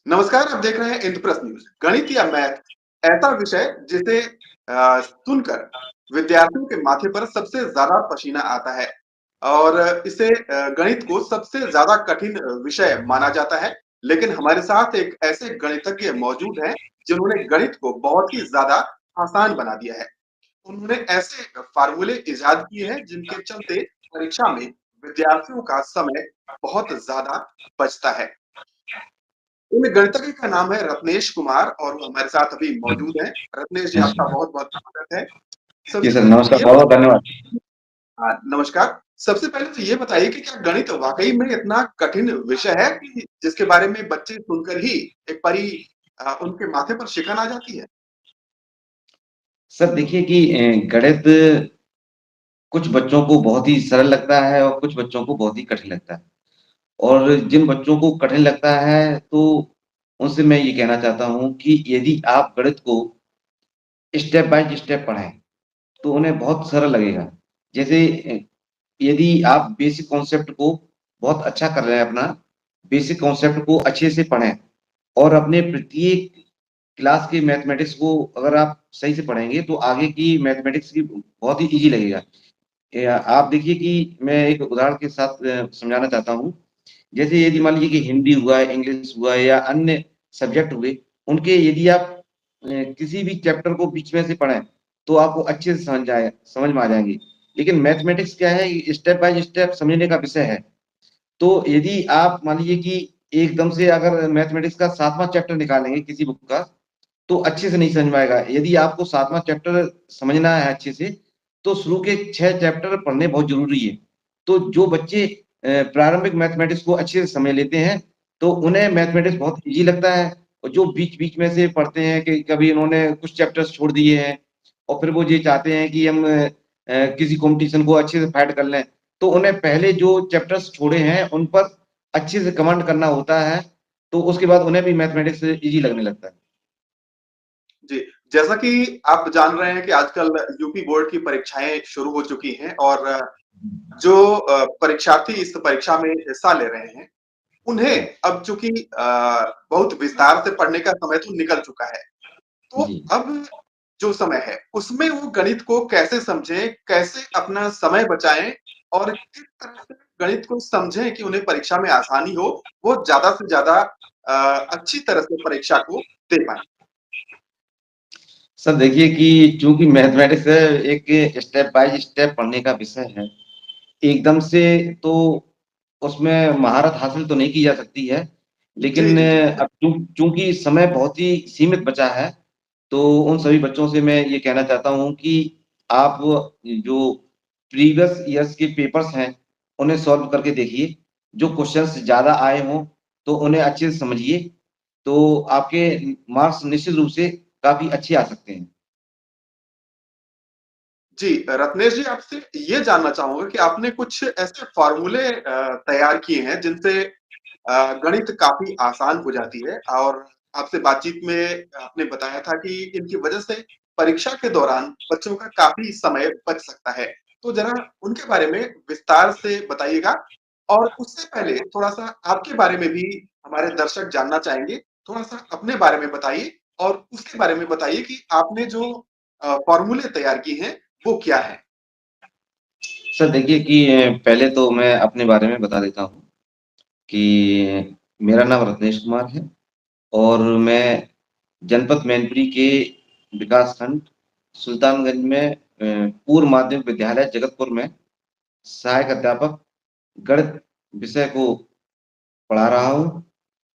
नमस्कार, आप देख रहे हैं इंद्रप्रस्थ न्यूज़। गणित या मैथ ऐसा विषय जिसे सुनकर विद्यार्थियों के माथे पर सबसे ज़्यादा पसीना आता है और इसे गणित को सबसे ज़्यादा कठिन विषय माना जाता है। लेकिन हमारे साथ एक ऐसे गणितज्ञ मौजूद हैं, जिन्होंने गणित को बहुत ही ज़्यादा आसान बना दिया है। उन्होंने ऐसे फ़ॉर्मूले इजाद किए हैं, जिनके चलते परीक्षा में विद्यार्थियों का समय बहुत ज़्यादा बचता है। इन गणितज्ञ का नाम है रत्नेश कुमार और वो हमारे साथ अभी मौजूद हैं। रत्नेश जी, आपका बहुत-बहुत स्वागत है। जी सबसे सर, पहले तो नमस्कार, ये बहुत-बहुत बताइए। धन्यवाद। नमस्कार। सबसे पहले तो ये बताइए कि क्या गणित वाक़ई में इतना कठिन विषय है कि जिसके बारे में बच्चे सुनकर ही एक बारी उनके माथे पर शिकन आ जाती है? सर देखिए कि गणित कुछ बच्चों को बहुत ही सरल लगता है और कुछ बच्चों को बहुत ही कठिन लगता है। और जिन बच्चों को कठिन लगता है, तो उनसे मैं ये कहना चाहता हूँ कि यदि आप गणित को स्टेप बाय स्टेप पढ़ें, तो उन्हें बहुत सरल लगेगा। जैसे यदि आप बेसिक कॉन्सेप्ट को बहुत अच्छा कर रहे हैं अपना, बेसिक कॉन्सेप्ट को अच्छे से पढ़ें और अपने प्रत्येक क्लास के मैथमेटिक्स को अगर आप सही से पढ़ेंगे, तो आगे की मैथमेटिक्स की बहुत ही ईज़ी लगेगा। आप देखिए कि मैं एक उदाहरण के साथ समझाना चाहता हूँ। जैसे यदि मान लीजिए कि हिंदी हुआ, इंग्लिश हुआ या अन्य सब्जेक्ट हुए, उनके यदि आप किसी भी चैप्टर को बीच में से पढ़ें, तो आपको अच्छे से समझ में आ जाएँगे। लेकिन मैथमेटिक्स क्या है, स्टेप बाय स्टेप समझने का विषय है। तो यदि आप मान लीजिए कि एकदम से अगर मैथमेटिक्स का 7वाँ चैप्टर निकालेंगे किसी बुक का, तो अच्छे से नहीं समझ में आएगा। यदि आपको 7वाँ चैप्टर समझना है अच्छे से, तो शुरू के 6 चैप्टर पढ़ने बहुत ज़रूरी है। तो जो बच्चे प्रारंभिक मैथमेटिक्स को अच्छे से समझ लेते हैं, तो उन्हें मैथमेटिक्स बहुत ईज़ी लगता है और जो बीच-बीच में से पढ़ते हैं कि कभी इन्होंने कुछ चैप्टर्स छोड़ दिए हैं और फिर वो ये चाहते हैं कि हम किसी कॉम्पिटिशन को अच्छे से फाइट कर लें, तो उन्हें पहले जो चैप्टर्स छोड़े हैं, उन पर अच्छे से कमांड करना होता है, तो उसके बाद उन्हें भी मैथमेटिक्स ईज़ी लगने लगता है। जी, जैसा कि आप जान रहे हैं कि आजकल यूपी बोर्ड की परीक्षाएँ शुरू हो चुकी हैं और जो परीक्षार्थी इस परीक्षा में हिस्सा ले रहे हैं, जी, उन्हें अब चूँकि बहुत विस्तार से पढ़ने का समय तो निकल चुका है। तो जी। अब जो समय है, उसमें वो गणित को कैसे समझें, कैसे अपना समय बचाएँ और किस तरह से गणित को समझें कि उन्हें परीक्षा में आसानी हो, वो ज़्यादा से ज़्यादा अच्छी तरह से परीक्षा को दे पाएँ? सर देखिए कि चूँकि मैथमेटिक्स एक स्टेप बाय स्टेप पढ़ने का विषय है, एकदम से तो उसमें महारत हासिल तो नहीं की जा सकती है। जी, लेकिन जी, जी। अब चूँकि समय बहुत ही सीमित बचा है, तो उन सभी बच्चों से मैं ये कहना चाहता हूँ कि आप जो प्रीवियस ईयर्स के पेपर्स हैं, उन्हें सॉल्व करके देखिए। जो क्वेश्चन्स ज़्यादा आए हों, तो उन्हें अच्छे से समझिए, तो आपके मार्क्स निश्चित रूप से काफ़ी अच्छे आ सकते हैं। जी, रत्नेश जी, आपसे ये जानना चाहूँगा कि आपने कुछ ऐसे फ़ॉर्मूले तैयार किए हैं जिनसे गणित काफ़ी आसान हो जाती है और आपसे बातचीत में आपने बताया था कि इनकी वजह से परीक्षा के दौरान बच्चों का काफ़ी समय बच सकता है। तो ज़रा उनके बारे में विस्तार से बताइएगा और उससे पहले थोड़ा-सा आपके बारे में भी हमारे दर्शक जानना चाहेंगे। थोड़ा-सा अपने बारे में बताइए और उसके बारे में बताइए कि आपने जो फ़ॉर्मूले तैयार किए हैं, वो क्या हैं? सर देखिए कि पहले तो मैं अपने बारे में बता देता हूँ कि मेरा नाम रत्नेश कुमार है और मैं जनपद मैनपुरी के विकासखंड सुल्तानगंज में पूर्व माध्यमिक विद्यालय जगतपुर में सहायक अध्यापक गणित विषय को पढ़ा रहा हूँ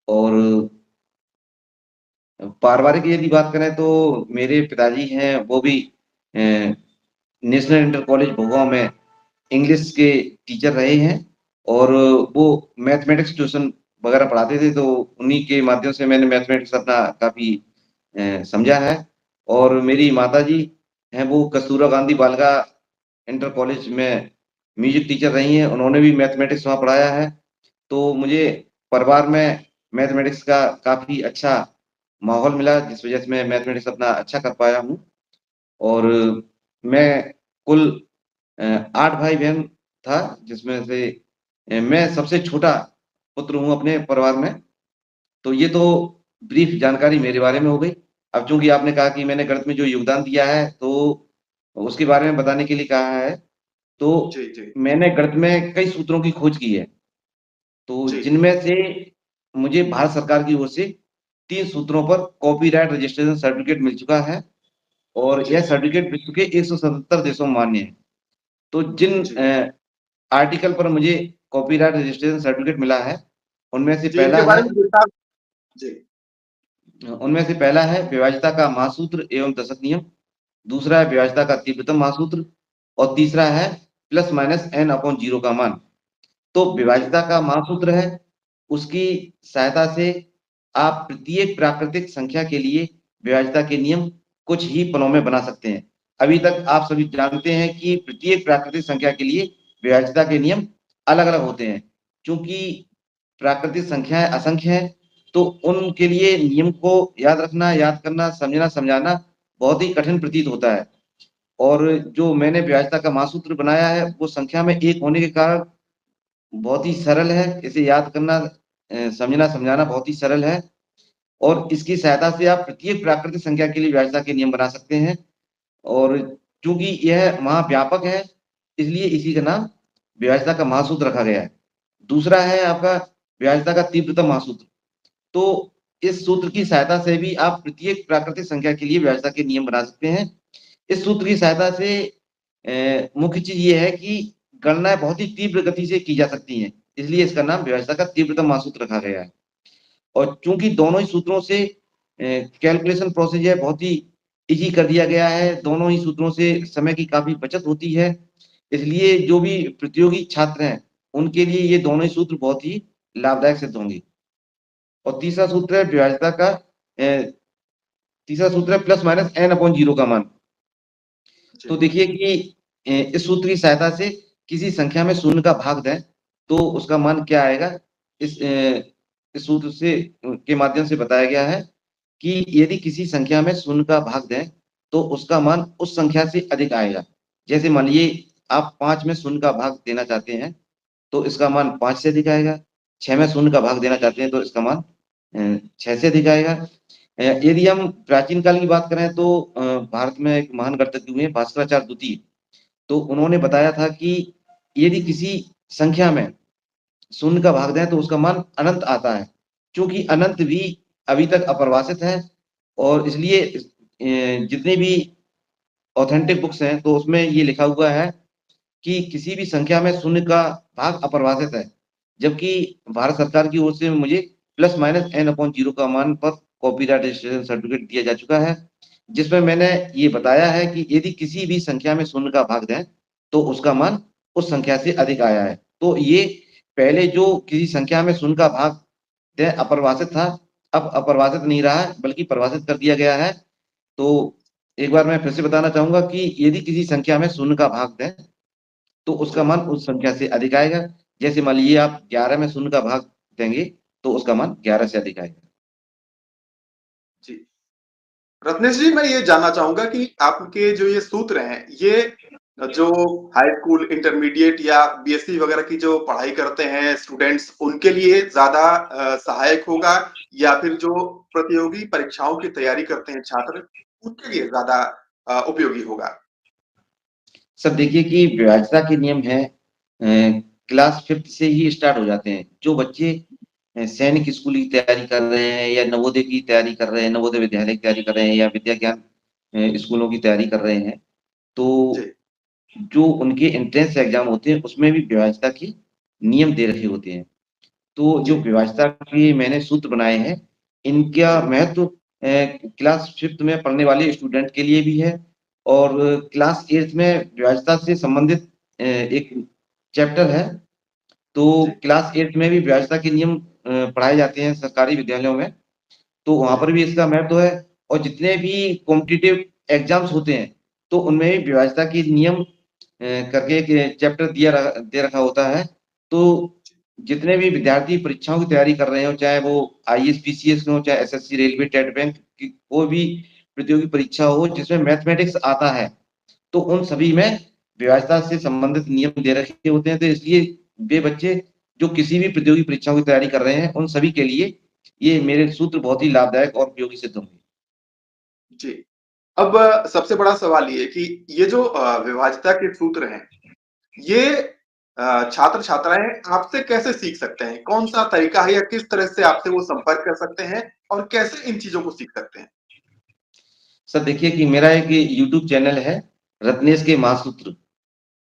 और पारिवारिक यदि बात करें तो मेरे पिताजी हैं वो भी नेशनल इंटर कॉलेज भोगांव में इंग्लिश के टीचर रहे हैं और वो मैथमेटिक्स ट्यूशन वगैरह पढ़ाते थे, तो उन्हीं के माध्यम से मैंने मैथमेटिक्स अपना काफ़ी समझा है और मेरी माताजी हैं, वो कस्तूरबा गांधी बालिका इंटर कॉलेज में म्यूज़िक टीचर रही हैं, उन्होंने भी मैथमेटिक्स वहाँ पढ़ाया है। तो मुझे परिवार में मैथमेटिक्स का काफ़ी अच्छा माहौल मिला, जिस वजह से मैं मैथमेटिक्स अपना अच्छा कर पाया हूँ और मैं कुल 8 भाई-बहन था, जिसमें से मैं सबसे छोटा पुत्र हूँ अपने परिवार में। तो ये तो ब्रीफ जानकारी मेरे बारे में हो गई। अब चूँकि आपने कहा कि मैंने गणित में जो योगदान दिया है, तो उसके बारे में बताने के लिए कहा है, तो जी, जी। मैंने गणित में कई सूत्रों की खोज की है। तो जी, जी। जिनमें से मुझे भारत सरकार की ओर से 3 सूत्रों पर कॉपीराइट रजिस्ट्रेशन सर्टिफ़िकेट मिल चुका है और जी, यह जी। सर्टिफ़िकेट विश्व के 177 देशों में मान्य है। तो जिन जी। आर्टिकल पर मुझे कॉपीराइट रजिस्ट्रेशन सर्टिफ़िकेट मिला है, उनमें से जी, इनके पहला बारे है में विस्तार जी। उनमें से पहला है विभाज्यता का महासूत्र एवं दशक नियम, दूसरा है विभाज्यता का तीव्रतम महासूत्र और तीसरा है प्लस माइनस n अपॉन 0 का मान। तो जी। विभाज्यता का महासूत्र है, उसकी सहायता से आप प्रत्येक प्राकृतिक संख्या के लिए विभाज्यता के नियम कुछ ही पलों में बना सकते हैं। अभी तक आप सभी जानते हैं कि प्रत्येक प्राकृतिक संख्या के लिए विभाज्यता के नियम अलग-अलग होते हैं। चूँकि प्राकृतिक संख्याएँ असंख्य हैं, तो उनके लिए नियम को याद रखना, याद करना, समझना, समझाना बहुत ही कठिन प्रतीत होता है। और जो मैंने विभाज्यता का महासूत्र बनाया है, वो संख्या में 1 होने के कारण बहुत ही सरल है, इसे याद करना समझना, समझाना बहुत ही सरल है और इसकी सहायता से आप प्रत्येक प्राकृतिक संख्या के लिए विभाज्यता के नियम बना सकते हैं और चूँकि यह महाव्यापक है, इसलिए इसी का नाम विभाज्यता का महासूत्र रखा गया है। दूसरा है आपका विभाज्यता का तीव्रतम महासूत्र। तो इस सूत्र की सहायता से भी आप प्रत्येक प्राकृतिक संख्या के लिए विभाज्यता के नियम बना सकते हैं। इस सूत्र की सहायता से मुख्य चीज़ ये है कि गणनाएँ बहुत ही तीव्र गति से की जा सकती हैं, इसलिए इसका नाम विभाज्यता का तीव्रतम महासूत्र रखा गया है। और चूँकि दोनों ही सूत्रों से कैलकुलेशन प्रोसीजर जो है बहुत ही ईज़ी कर दिया गया है, दोनों ही सूत्रों से समय की काफ़ी बचत होती है, इसलिए जो भी प्रतियोगी छात्र हैं, उनके लिए ये दोनों ही सूत्र बहुत ही लाभदायक सिद्ध होंगे। और तीसरा सूत्र है विभाज्यता का तीसरा सूत्र है प्लस माइनस n अपॉन 0 का मान। जी। तो देखिए कि इस सूत्र की सहायता से किसी संख्या में शून्य का भाग दें, तो उसका मान क्या आएगा? इस सूत्र से के माध्यम से बताया गया है कि यदि किसी संख्या में शून्य का भाग दें, तो उसका मान उस संख्या से अधिक आएगा। जैसे मान लीजिए आप 5 में शून्य का भाग देना चाहते हैं, तो इसका मान 5 से अधिक आएगा। 6 में शून्य का भाग देना चाहते हैं, तो इसका मान 6 से अधिक आएगा। यदि हम प्राचीन काल की बात करें तो भारत में एक महान गणितज्ञ हुए भास्कराचार्य द्वितीय, तो उन्होंने बताया था कि यदि किसी संख्या में शून्य का भाग दें तो उसका मान अनंत आता है। चूँकि अनंत भी अभी तक अपरिभाषित है और इसलिए जितने भी ऑथेंटिक बुक्स हैं, तो उसमें ये लिखा हुआ है कि किसी भी संख्या में शून्य का भाग अपरिभाषित है। जबकि भारत सरकार की ओर से मुझे प्लस माइनस n अपॉन 0 का मान पर कॉपीराइट रजिस्ट्रेशन सर्टिफ़िकेट दिया जा चुका है, जिसमें मैंने ये बताया है कि यदि किसी भी संख्या में शून्य का भाग दें, तो उसका मान उस संख्या से अधिक आया है। तो ये पहले जो किसी संख्या में शून्य का भाग दें अपरिभाषित था, अब अपरिभाषित नहीं रहा है, बल्कि परिभाषित कर दिया गया है। तो एक बार मैं फिर से बताना चाहूँगा कि यदि किसी संख्या में शून्य का भाग दें, तो उसका जी, मान उस संख्या से अधिक आएगा। जैसे मान लीजिए आप 11 में शून्य का भाग देंगे, तो उसका मान 11 से अधिक आएगा। जी। रत्नेश जी, मैं ये जानना चाहूँगा कि आपके जो ये सूत्र हैं, ये जो हाई स्कूल, इंटरमीडिएट या बीएससी वगैरह की जो पढ़ाई करते हैं स्टूडेंट्स, उनके लिए ज़्यादा सहायक होगा या फिर जो प्रतियोगी परीक्षाओं की तैयारी करते हैं छात्र, उनके लिए ज़्यादा उपयोगी होगा? सर देखिए कि विभाज्यता के नियम हैं क्लास 5th से ही स्टार्ट हो जाते हैं। जो बच्चे सैनिक स्कूल की तैयारी कर रहे हैं या नवोदय की तैयारी कर रहे हैं, नवोदय विद्यालय की तैयारी कर रहे हैं या विद्या ज्ञान स्कूलों की तैयारी कर रहे हैं, जी, तो जो उनके एंट्रेंस एग्ज़ाम होते हैं, उसमें भी विभाज्यता के नियम दे रखे होते हैं। तो जो जी, विभाज्यता के मैंने सूत्र बनाए हैं, इनका जी, महत्व क्लास 5th में पढ़ने वाले स्टूडेंट के लिए भी है और क्लास 8th में विभाज्यता से संबंधित एक चैप्टर है, तो जी, क्लास 8th में भी विभाज्यता के नियम पढ़ाए जाते हैं सरकारी विद्यालयों में, तो वहाँ जी, पर भी इसका महत्व है और जितने भी कॉम्पिटिटिव एग्ज़ाम्स होते हैं, तो उनमें भी विभाज्यता के नियम करके एक चैप्टर दे रखा होता है। तो जितने भी विद्यार्थी परीक्षाओं की तैयारी कर रहे हों, चाहे वो आईएएस, पीसीएस हो, चाहे एसएससी, रेलवे, टेट बैंक की कोई भी प्रतियोगी परीक्षा हो जिसमें मैथमेटिक्स आता है, तो उन सभी में विभाज्यता से संबंधित नियम दे रखे होते हैं। तो इसलिए वे बच्चे जो किसी भी प्रतियोगी परीक्षाओं की तैयारी कर रहे हैं, उन सभी के लिए ये मेरे सूत्र बहुत ही लाभदायक और उपयोगी सिद्ध होंगे। जी। अब सबसे बड़ा सवाल ये है कि ये जो विभाज्यता के सूत्र हैं, ये छात्र-छात्राएँ आपसे कैसे सीख सकते हैं? कौन-सा तरीका है या किस तरह से आपसे वो संपर्क कर सकते हैं और कैसे इन चीज़ों को सीख सकते हैं? सर देखिए कि मेरा एक यूट्यूब चैनल है, रत्नेश के महासूत्र,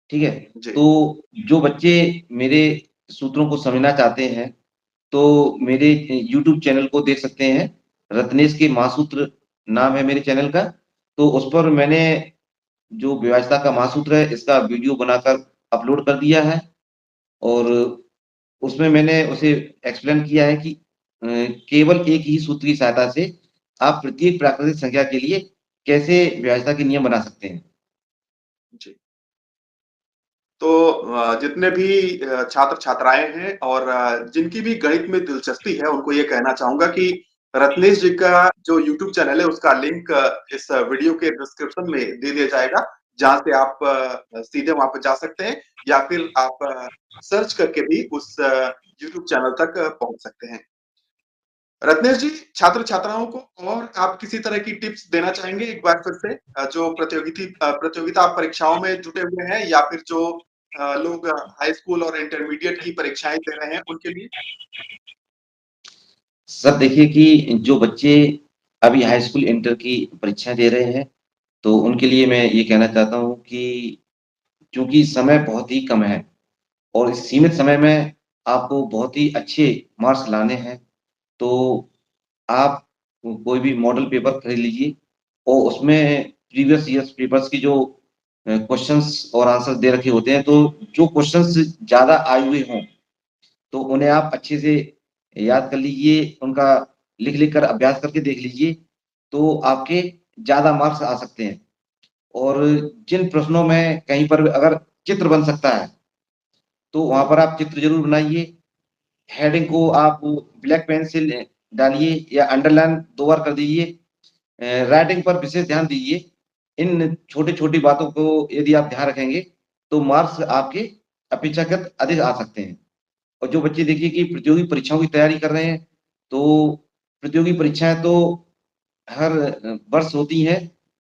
ठीक है? जी, तो जो बच्चे मेरे सूत्रों को समझना चाहते हैं, तो मेरे यूट्यूब चैनल को देख सकते हैं। रत्नेश के महासूत्र नाम है मेरे चैनल का। तो उस पर मैंने जो विभाज्यता का महासूत्र है, इसका वीडियो बनाकर अपलोड कर दिया है और उसमें मैंने उसे एक्सप्लेन किया है कि केवल एक ही सूत्र की सहायता से आप प्रत्येक प्राकृतिक संख्या के लिए कैसे विभाज्यता के नियम बना सकते हैं। जी। तो जितने भी छात्र-छात्राएँ हैं और जिनकी भी गणित में दिलचस्पी है, उनको ये कहना चाहूँगा कि रत्नेश जी का जो यूट्यूब चैनल है, उसका लिंक इस वीडियो के डिस्क्रिप्शन में दे दिया जाएगा, जहाँ से आप सीधे वहाँ पे जा सकते हैं या फिर आप सर्च करके भी उस यूट्यूब चैनल तक पहुँच सकते हैं। रत्नेश जी, छात्र-छात्राओं को और आप किसी तरह की टिप्स देना चाहेंगे एक बार फिर से? जो प्रतियोगिता परीक्षाओं में जुटे हुए हैं या फिर जो लोग हाई स्कूल और इंटरमीडिएट की परीक्षाएँ दे रहे हैं, उनके लिए? सर देखिए कि जो बच्चे अभी हाई स्कूल, इंटर की परीक्षाएँ दे रहे हैं, तो उनके लिए मैं ये कहना चाहता हूँ कि चूँकि समय बहुत ही कम है और इस सीमित समय में आपको बहुत ही अच्छे मार्क्स लाने हैं, तो आप कोई भी मॉडल पेपर खरीद लीजिए और उसमें प्रीवियस ईयर्स पेपर्स की जो क्वेश्चन्स और आंसर्स दे रखे होते हैं, तो जो क्वेश्चन्स ज़्यादा आए हुए हों, तो उन्हें आप अच्छे से याद कर लीजिए, उनका लिख-लिख कर अभ्यास करके देख लीजिए, तो आपके ज़्यादा मार्क्स आ सकते हैं। और जिन प्रश्नों में कहीं पर अगर चित्र बन सकता है, तो वहाँ पर आप चित्र ज़रूर बनाइए। हेडिंग को आप ब्लैक पेन से डालिए या अंडरलाइन 2 बार कर दीजिए। राइटिंग पर विशेष ध्यान दीजिए। इन छोटी-छोटी बातों को यदि आप ध्यान रखेंगे, तो मार्क्स आपके अपेक्षाकृत अधिक आ सकते हैं। और जो बच्चे देखिए कि प्रतियोगी परीक्षाओं की तैयारी कर रहे हैं, तो प्रतियोगी परीक्षाएँ तो हर वर्ष होती हैं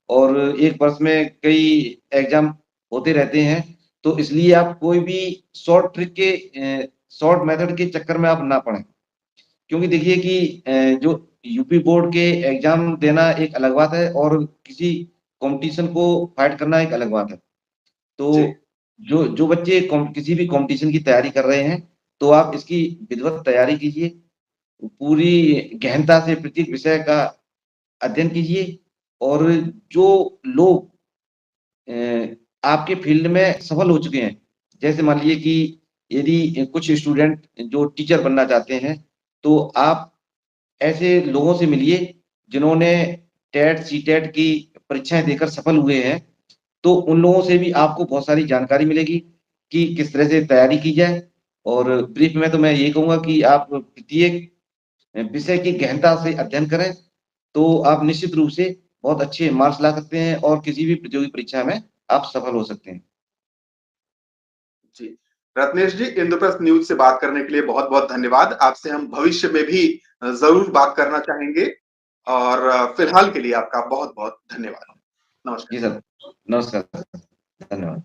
और एक वर्ष में कई एग्ज़ाम होते रहते हैं, तो इसलिए आप कोई भी शॉर्ट मेथड के चक्कर में आप ना पड़ें। क्योंकि देखिए कि जो यूपी बोर्ड के एग्ज़ाम देना एक अलग बात है और किसी कॉम्पिटिशन को फाइट करना एक अलग बात है। जी, तो जो जो बच्चे किसी भी कॉम्पिटिशन की तैयारी कर रहे हैं, तो आप इसकी विधिवत तैयारी कीजिए। पूरी गहनता से प्रत्येक विषय का अध्ययन कीजिए और जो लोग अ, आपके फ़ील्ड में सफल हो चुके हैं, जैसे मान लीजिए कि यदि कुछ स्टूडेंट जो टीचर बनना चाहते हैं, तो आप ऐसे लोगों से मिलिए जिन्होंने टेट, सीटेट की परीक्षाएँ देकर सफल हुए हैं, तो उन लोगों से भी आपको बहुत सारी जानकारी मिलेगी कि किस तरह से तैयारी की जाए और ब्रीफ में तो मैं यही कहूँगा कि आप प्रत्येक विषय की गहनता से अध्ययन करें, तो आप निश्चित रूप से बहुत अच्छे मार्क्स ला सकते हैं और किसी भी प्रतियोगी परीक्षा में आप सफल हो सकते हैं। जी। रत्नेश जी, इंद्रप्रस्थ न्यूज़ से बात करने के लिए बहुत-बहुत धन्यवाद। आपसे हम भविष्य में भी ज़रूर बात करना चाहेंगे और फिलहाल के लिए आपका बहुत-बहुत धन्यवाद। नमस्कार। जी सर, नमस्कार सर, धन्यवाद।